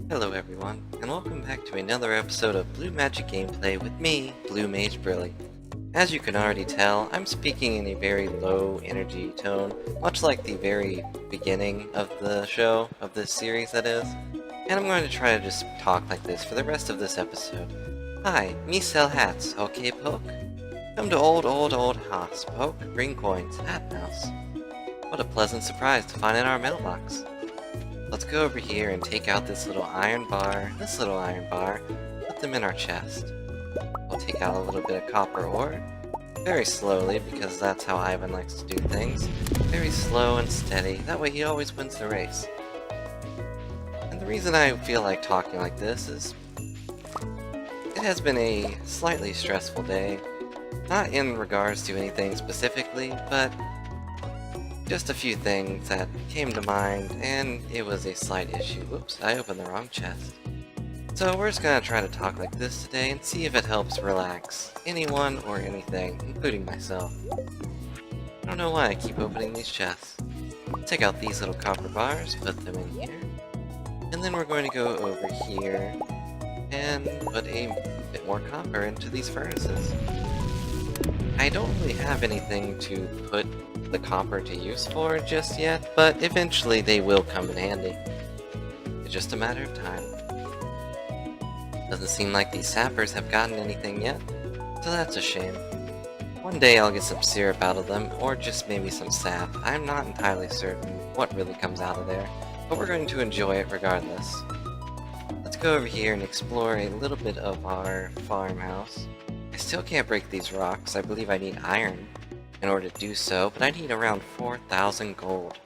Hello everyone, and welcome back to another episode of Blue Magic Gameplay with me, BlueMageBrilly. As you can already tell, I'm speaking in a very low energy tone, much like the very beginning of the show, of this series that is, and I'm going to try to just talk like this for the rest of this episode. Hi, me sell hats, okay poke? Come to old house, poke, bring coins, hat mouse. What a pleasant surprise to find in our mailbox. Let's go over here and take out this little iron bar, put them in our chest. We'll take out a little bit of copper ore, very slowly because that's how Ivan likes to do things. Very slow and steady, that way he always wins the race. And the reason I feel like talking like this is it has been a slightly stressful day. Not in regards to anything specifically, but just a few things that came to mind, and it was a slight issue. Whoops, I opened the wrong chest. So we're just gonna try to talk like this today and see if it helps relax anyone or anything, including myself. I don't know why I keep opening these chests. Take out these little copper bars, put them in here, and then we're going to go over here and put a bit more copper into these furnaces. I don't really have anything to put the copper to use for just yet, but eventually they will come in handy. It's just a matter of time. Doesn't seem like these sappers have gotten anything yet, so that's a shame. One day I'll get some syrup out of them, or just maybe some sap. I'm not entirely certain what really comes out of there, but we're going to enjoy it regardless. Let's go over here and explore a little bit of our farmhouse. I still can't break these rocks. I believe I need iron in order to do so, but I need around 4,000 gold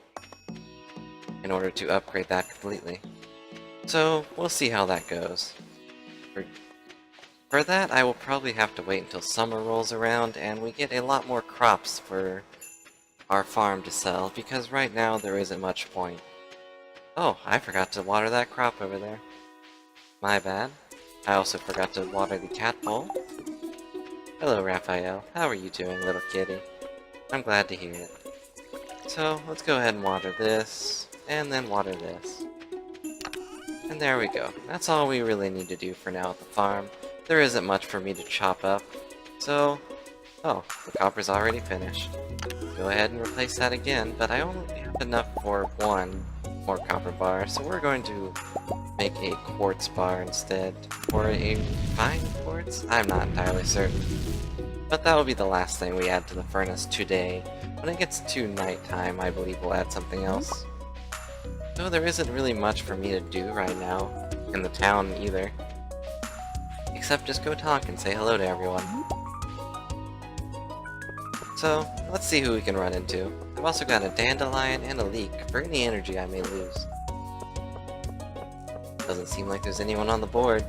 in order to upgrade that completely. So we'll see how that goes. For that, I will probably have to wait until summer rolls around and we get a lot more crops for our farm to sell, because right now there isn't much point. Oh, I forgot to water that crop over there. My bad. I also forgot to water the cat bowl. Hello, Raphael. How are you doing, little kitty? I'm glad to hear it. So, let's go ahead and water this, and then water this. And there we go. That's all we really need to do for now at the farm. There isn't much for me to chop up, so... Oh, the copper's already finished. Go ahead and replace that again, but I only have enough for one more copper bar, so we're going to make a quartz bar instead. Or a fine quartz? I'm not entirely certain. But that will be the last thing we add to the furnace today. When it gets to nighttime, I believe we'll add something else. Though there isn't really much for me to do right now, in the town either. Except just go talk and say hello to everyone. So, let's see who we can run into. I've also got a dandelion and a leek for any energy I may lose. Doesn't seem like there's anyone on the board.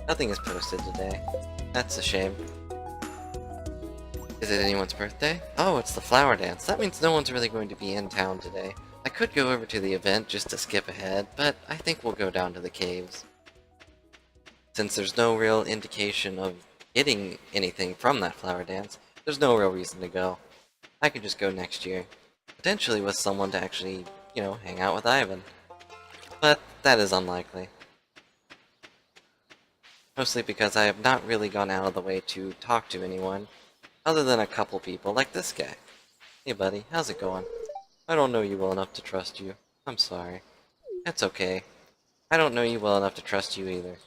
Nothing is posted today. That's a shame. Is it anyone's birthday? Oh, it's the flower dance. That means no one's really going to be in town today. I could go over to the event just to skip ahead, but I think we'll go down to the caves. Since there's no real indication of getting anything from that flower dance, there's no real reason to go. I could just go next year. Potentially with someone to actually, hang out with Ivan. But that is unlikely. Mostly because I have not really gone out of the way to talk to anyone, other than a couple people like this guy. Hey buddy, how's it going? I don't know you well enough to trust you. I'm sorry. That's okay. I don't know you well enough to trust you either.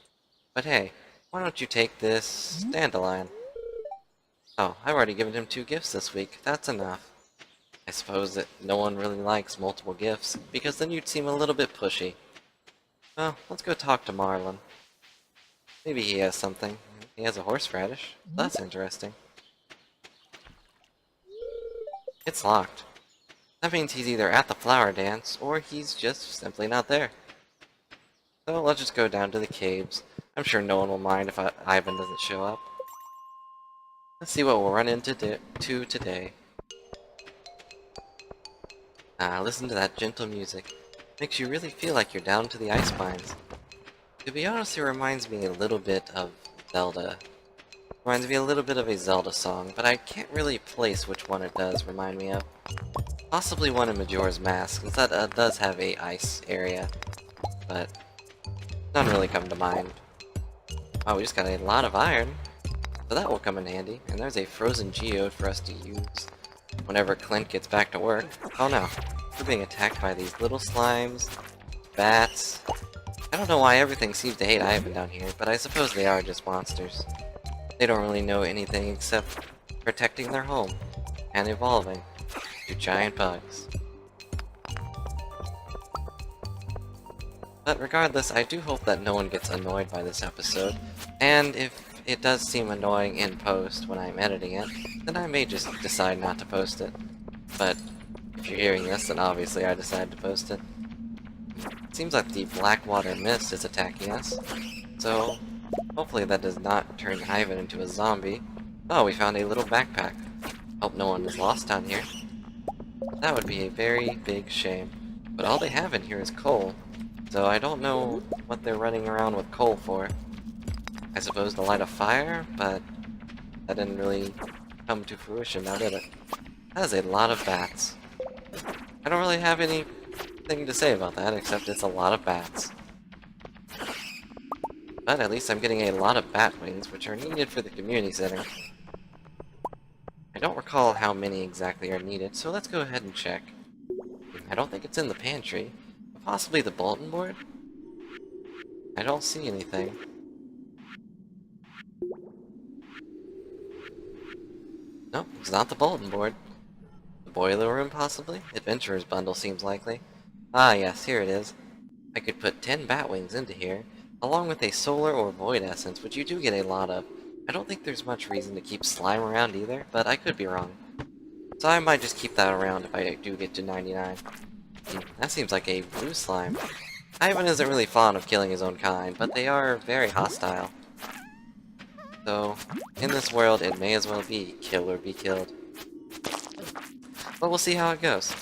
But hey, why don't you take this dandelion? Oh, I've already given him 2 gifts this week. That's enough. I suppose that no one really likes multiple gifts, because then you'd seem a little bit pushy. Well, let's go talk to Marlin. Maybe he has something. He has a horseradish. That's interesting. It's locked. That means he's either at the flower dance, or he's just simply not there. So let's just go down to the caves. I'm sure no one will mind if Ivan doesn't show up. Let's see what we'll run into today. Ah, listen to that gentle music. Makes you really feel like you're down to the ice mines. To be honest, it reminds me a little bit of Zelda. Reminds me a little bit of a Zelda song, but I can't really place which one it does remind me of. Possibly one in Majora's Mask, since that does have a ice area. But None really come to mind. Oh, we just got a lot of iron. So that will come in handy. And there's a frozen geode for us to use whenever Clint gets back to work. Oh no. We're being attacked by these little slimes, bats. I don't know why everything seems to hate Ivan down here, but I suppose they are just monsters. They don't really know anything except protecting their home and evolving to giant bugs. But regardless, I do hope that no one gets annoyed by this episode, and if it does seem annoying in post when I'm editing it, then I may just decide not to post it. But if you're hearing this, then obviously I decided to post it. It seems like the Blackwater Mist is attacking us, so hopefully that does not turn Ivan into a zombie. Oh, we found a little backpack. Hope no one is lost down here. That would be a very big shame. But all they have in here is coal, so I don't know what they're running around with coal for. I suppose to light a fire, but that didn't really come to fruition now, did it? That is a lot of bats. I don't really have anything to say about that, except it's a lot of bats. But at least I'm getting a lot of bat wings, which are needed for the community center. I don't recall how many exactly are needed, so let's go ahead and check. I don't think it's in the pantry. Possibly the bulletin board? I don't see anything. Nope, it's not the bulletin board. The boiler room, possibly? Adventurer's bundle seems likely. Ah yes, here it is. I could put 10 bat wings into here, along with a solar or void essence, which you do get a lot of. I don't think there's much reason to keep slime around either, but I could be wrong. So I might just keep that around if I do get to 99. That seems like a blue slime. Ivan isn't really fond of killing his own kind, but they are very hostile. So, in this world, it may as well be kill or be killed. But we'll see how it goes.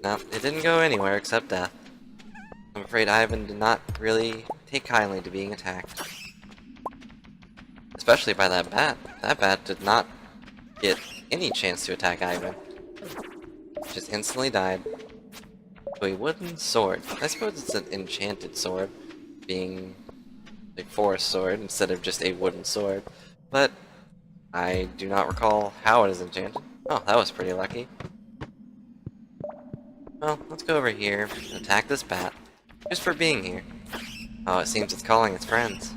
No, it didn't go anywhere except death. I'm afraid Ivan did not really take kindly to being attacked. Especially by that bat. That bat did not get any chance to attack Ivan. Just instantly died. To a wooden sword. I suppose it's an enchanted sword, being a forest sword instead of just a wooden sword. But I do not recall how it is enchanted. Oh, that was pretty lucky. Well, let's go over here and attack this bat, just for being here. Oh, it seems it's calling its friends.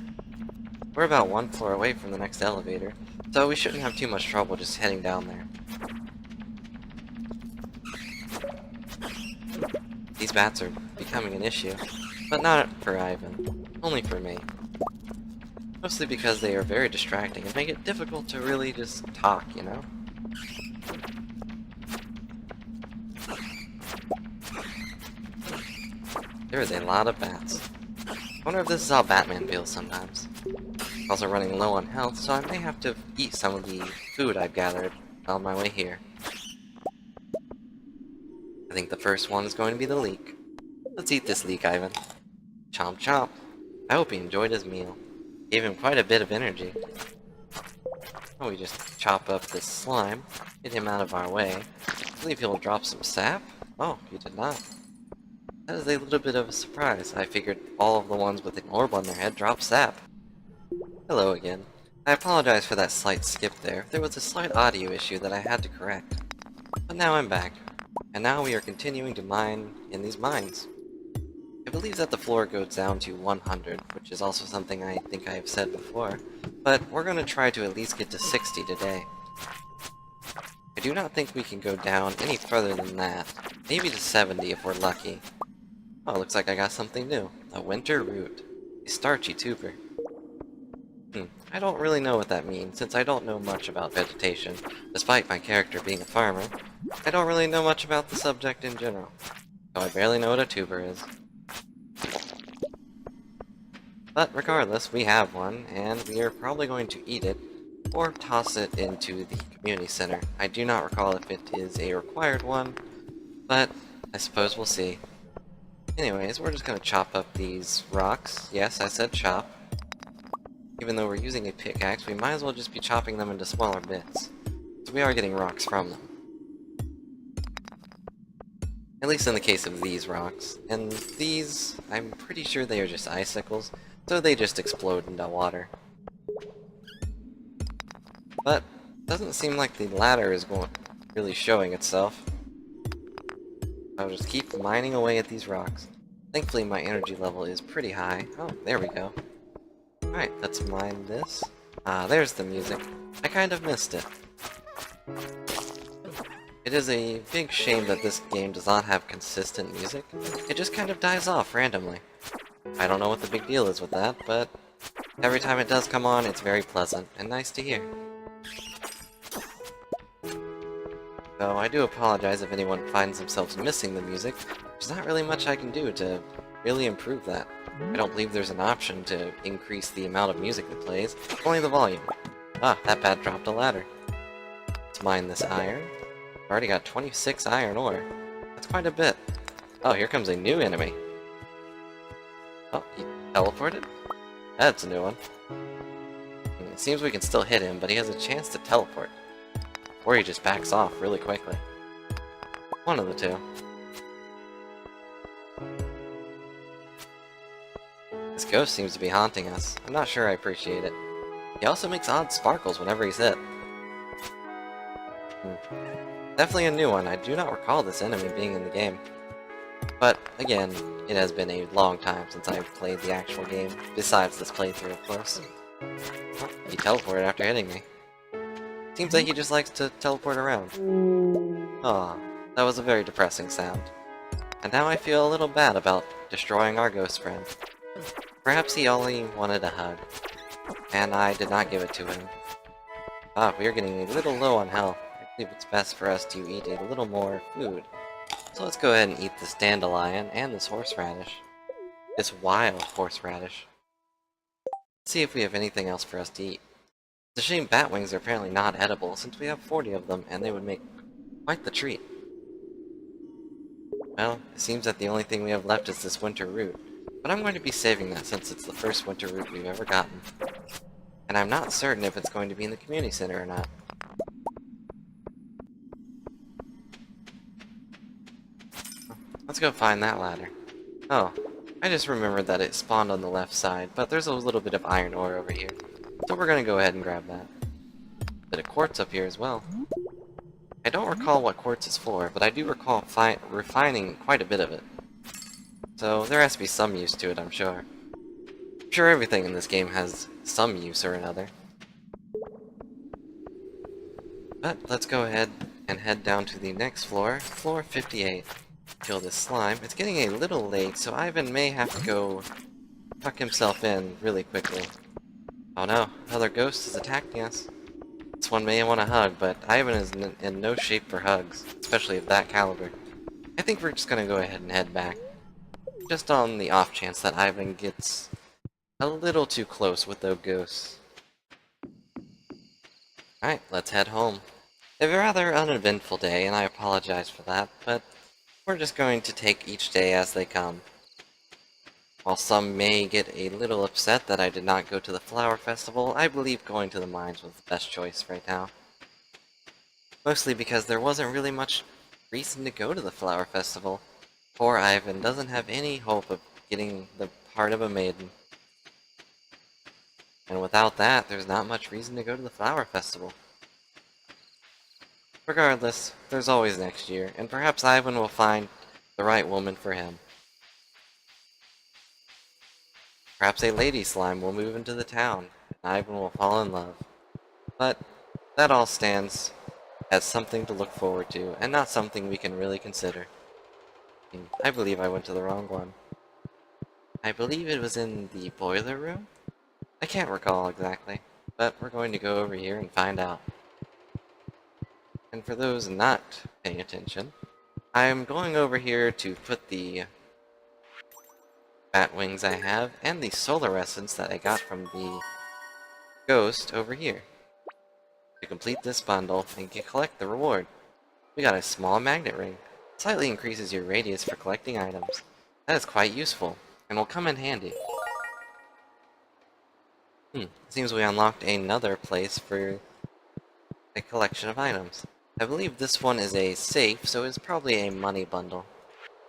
We're about one floor away from the next elevator, so we shouldn't have too much trouble just heading down there. These bats are becoming an issue, but not for Ivan, only for me. Mostly because they are very distracting and make it difficult to really just talk, you know? There is a lot of bats. I wonder if this is how Batman feels sometimes. I'm also running low on health, so I may have to eat some of the food I've gathered on my way here. I think the first one is going to be the leek. Let's eat this leek, Ivan. Chomp chomp. I hope he enjoyed his meal. Gave him quite a bit of energy. Oh, we just chop up this slime, get him out of our way. I believe he'll drop some sap? Oh, he did not. That is a little bit of a surprise. I figured all of the ones with an orb on their head drop sap. Hello again. I apologize for that slight skip there. There was a slight audio issue that I had to correct. But now I'm back. And now we are continuing to mine in these mines. I believe that the floor goes down to 100, which is also something I think I have said before, but we're going to try to at least get to 60 today. I do not think we can go down any further than that, maybe to 70 if we're lucky. Oh, looks like I got something new. A winter root. A starchy tuber. I don't really know what that means, since I don't know much about vegetation. Despite my character being a farmer, I don't really know much about the subject in general. So I barely know what a tuber is. But regardless, we have one, and we are probably going to eat it, or toss it into the community center. I do not recall if it is a required one, but I suppose we'll see. Anyways, we're just going to chop up these rocks. Yes, I said chop. Even though we're using a pickaxe, we might as well just be chopping them into smaller bits. So we are getting rocks from them. At least in the case of these rocks. And these, I'm pretty sure they are just icicles, so they just explode into water. But doesn't seem like the ladder is really showing itself. I'll just keep mining away at these rocks. Thankfully my energy level is pretty high. Oh, there we go. Alright, let's mine this. Ah, there's the music. I kind of missed it. It is a big shame that this game does not have consistent music. It just kind of dies off randomly. I don't know what the big deal is with that, but every time it does come on, it's very pleasant and nice to hear. So I do apologize if anyone finds themselves missing the music. There's not really much I can do to really improve that. I don't believe there's an option to increase the amount of music that plays, only the volume. Ah, that bat dropped a ladder. Let's mine this iron. I've already got 26 iron ore. That's quite a bit. Oh, here comes a new enemy. Oh, he teleported? That's a new one. It seems we can still hit him, but he has a chance to teleport. Or he just backs off really quickly. One of the two. This ghost seems to be haunting us. I'm not sure I appreciate it. He also makes odd sparkles whenever he's hit. Definitely a new one. I do not recall this enemy being in the game. But, again, it has been a long time since I've played the actual game, besides this playthrough, of course. Oh, he teleported after hitting me. Seems like he just likes to teleport around. Aw, that was a very depressing sound. And now I feel a little bad about destroying our ghost friend. Perhaps he only wanted a hug, and I did not give it to him. Ah, we are getting a little low on health. I believe it's best for us to eat a little more food. So let's go ahead and eat this dandelion and this horseradish. This wild horseradish. Let's see if we have anything else for us to eat. It's a shame bat wings are apparently not edible, since we have 40 of them, and they would make quite the treat. Well, it seems that the only thing we have left is this winter root, but I'm going to be saving that since it's the first winter root we've ever gotten. And I'm not certain if it's going to be in the community center or not. Let's go find that ladder. Oh, I just remembered that it spawned on the left side, but there's a little bit of iron ore over here. So we're gonna go ahead and grab that. Bit of quartz up here as well. I don't recall what quartz is for, but I do recall refining quite a bit of it. So there has to be some use to it, I'm sure. I'm sure everything in this game has some use or another. But let's go ahead and head down to the next floor, floor 58. Kill this slime. It's getting a little late, so Ivan may have to go tuck himself in really quickly. Oh no, another ghost is attacking us. This one may want a hug, but Ivan is in no shape for hugs, especially of that caliber. I think we're just gonna go ahead and head back. Just on the off chance that Ivan gets a little too close with those ghosts. Alright, let's head home. A rather uneventful day, and I apologize for that, but we're just going to take each day as they come. While some may get a little upset that I did not go to the flower festival, I believe going to the mines was the best choice right now. Mostly because there wasn't really much reason to go to the flower festival. Poor Ivan doesn't have any hope of getting the heart of a maiden. And without that, there's not much reason to go to the flower festival. Regardless, there's always next year, and perhaps Ivan will find the right woman for him. Perhaps a lady slime will move into the town, and Ivan will fall in love. But that all stands as something to look forward to, and not something we can really consider. I believe I went to the wrong one. I believe it was in the boiler room? I can't recall exactly, but we're going to go over here and find out. And for those not paying attention, I'm going over here to put the bat wings I have and the solar essence that I got from the ghost over here. To complete this bundle and collect the reward, we got a small magnet ring. Slightly increases your radius for collecting items. That is quite useful, and will come in handy. Seems we unlocked another place for a collection of items. I believe this one is a safe, so it's probably a money bundle.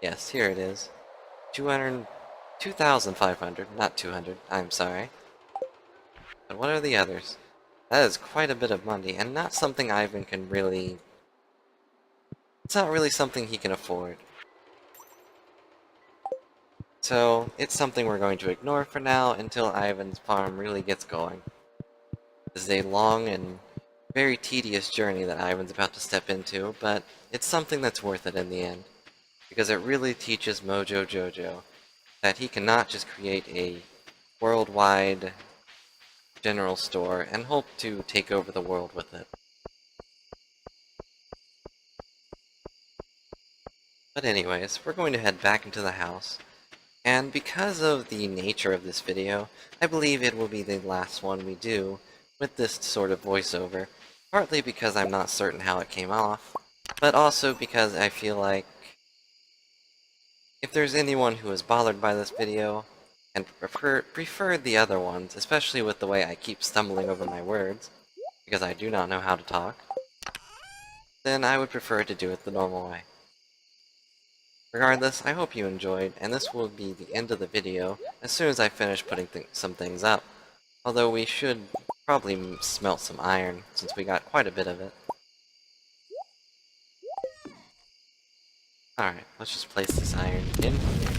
Yes, here it is. 200, 2,500, not 200, I'm sorry. But what are the others? That is quite a bit of money, and not something Ivan can really... It's not really something he can afford. So, it's something we're going to ignore for now until Ivan's farm really gets going. This is a long and very tedious journey that Ivan's about to step into, but it's something that's worth it in the end, because it really teaches Mojo Jojo that he cannot just create a worldwide general store and hope to take over the world with it. But anyways, we're going to head back into the house, and because of the nature of this video, I believe it will be the last one we do with this sort of voiceover, partly because I'm not certain how it came off, but also because I feel like if there's anyone who is bothered by this video and preferred the other ones, especially with the way I keep stumbling over my words, because I do not know how to talk, then I would prefer to do it the normal way. Regardless, I hope you enjoyed, and this will be the end of the video as soon as I finish putting some things up. Although we should probably smelt some iron, since we got quite a bit of it. Alright, let's just place this iron in here,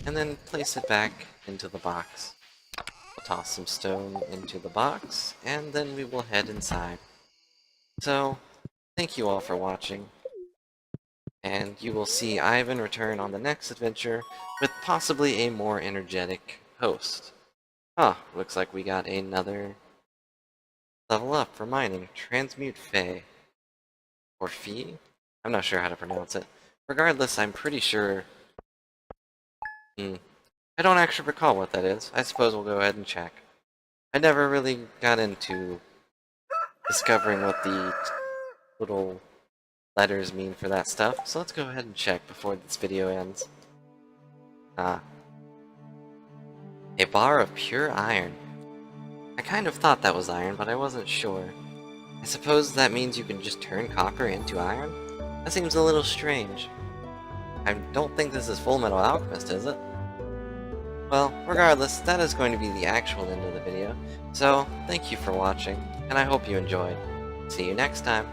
and then place it back into the box. We'll toss some stone into the box, and then we will head inside. So, thank you all for watching, and you will see Ivan return on the next adventure with possibly a more energetic host. Huh, looks like we got another level up for mining. Transmute Fey. Or Fee? I'm not sure how to pronounce it. Regardless, I'm pretty sure... I don't actually recall what that is. I suppose we'll go ahead and check. I never really got into discovering what the little letters mean for that stuff, so let's go ahead and check before this video ends. Ah. A bar of pure iron. I kind of thought that was iron, but I wasn't sure. I suppose that means you can just turn copper into iron? That seems a little strange. I don't think this is Full Metal Alchemist, is it? Well, regardless, that is going to be the actual end of the video, so thank you for watching, and I hope you enjoyed. See you next time!